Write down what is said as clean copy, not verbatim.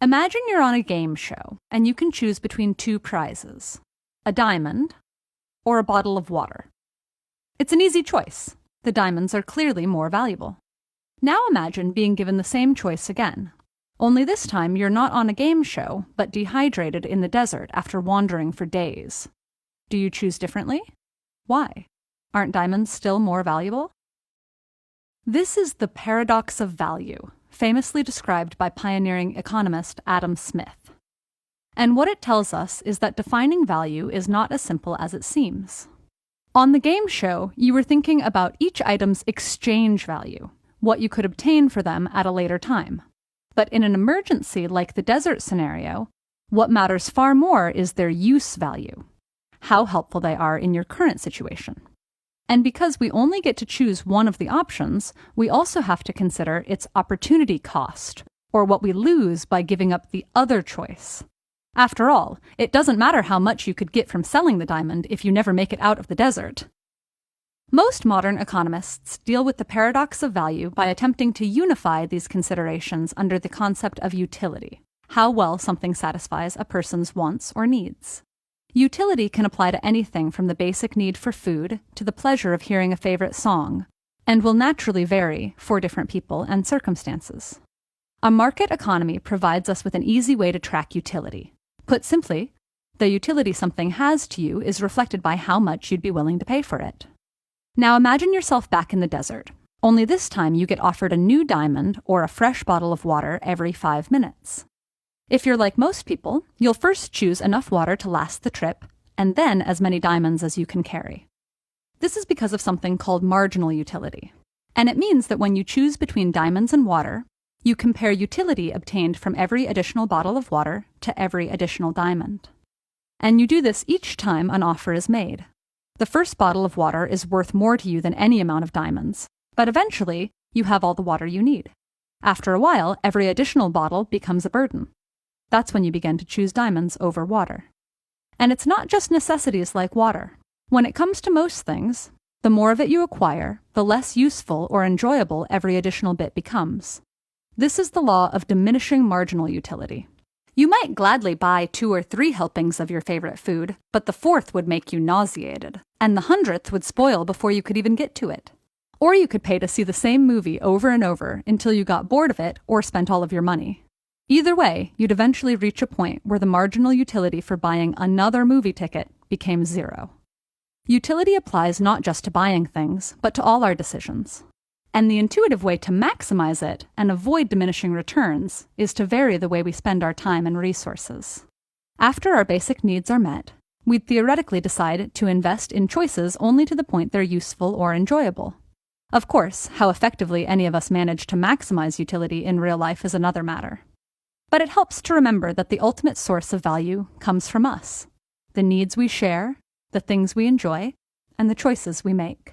Imagine you're on a game show and you can choose between two prizes, a diamond or a bottle of water. It's an easy choice. The diamonds are clearly more valuable. Now imagine being given the same choice again. Only this time you're not on a game show, but dehydrated in the desert after wandering for days. Do you choose differently? Why? Aren't diamonds still more valuable? This is the paradox of value, famously described by pioneering economist Adam Smith. And what it tells us is that defining value is not as simple as it seems. On the game show, you were thinking about each item's exchange value, what you could obtain for them at a later time. But in an emergency like the desert scenario, what matters far more is their use value, how helpful they are in your current situation. And because we only get to choose one of the options, we also have to consider its opportunity cost, or what we lose by giving up the other choice. After all, it doesn't matter how much you could get from selling the diamond if you never make it out of the desert. Most modern economists deal with the paradox of value by attempting to unify these considerations under the concept of utility, how well something satisfies a person's wants or needs. Utility can apply to anything from the basic need for food to the pleasure of hearing a favorite song, and will naturally vary for different people and circumstances. A market economy provides us with an easy way to track utility. Put simply, the utility something has to you is reflected by how much you'd be willing to pay for it. Now imagine yourself back in the desert, only this time you get offered a new diamond or a fresh bottle of water every 5 minutes. If you're like most people, you'll first choose enough water to last the trip, and then as many diamonds as you can carry. This is because of something called marginal utility. And it means that when you choose between diamonds and water, you compare utility obtained from every additional bottle of water to every additional diamond. And you do this each time an offer is made. The first bottle of water is worth more to you than any amount of diamonds, but eventually you have all the water you need. After a while, every additional bottle becomes a burden. That's when you begin to choose diamonds over water. And it's not just necessities like water. When it comes to most things, the more of it you acquire, the less useful or enjoyable every additional bit becomes. This is the law of diminishing marginal utility. You might gladly buy 2 or 3 helpings of your favorite food, but the 4th would make you nauseated, and the 100th would spoil before you could even get to it. Or you could pay to see the same movie over and over until you got bored of it or spent all of your money. Either way, you'd eventually reach a point where the marginal utility for buying another movie ticket became 0. Utility applies not just to buying things, but to all our decisions. And the intuitive way to maximize it and avoid diminishing returns is to vary the way we spend our time and resources. After our basic needs are met, we'd theoretically decide to invest in choices only to the point they're useful or enjoyable. Of course, how effectively any of us manage to maximize utility in real life is another matter. But it helps to remember that the ultimate source of value comes from us, the needs we share, the things we enjoy, and the choices we make.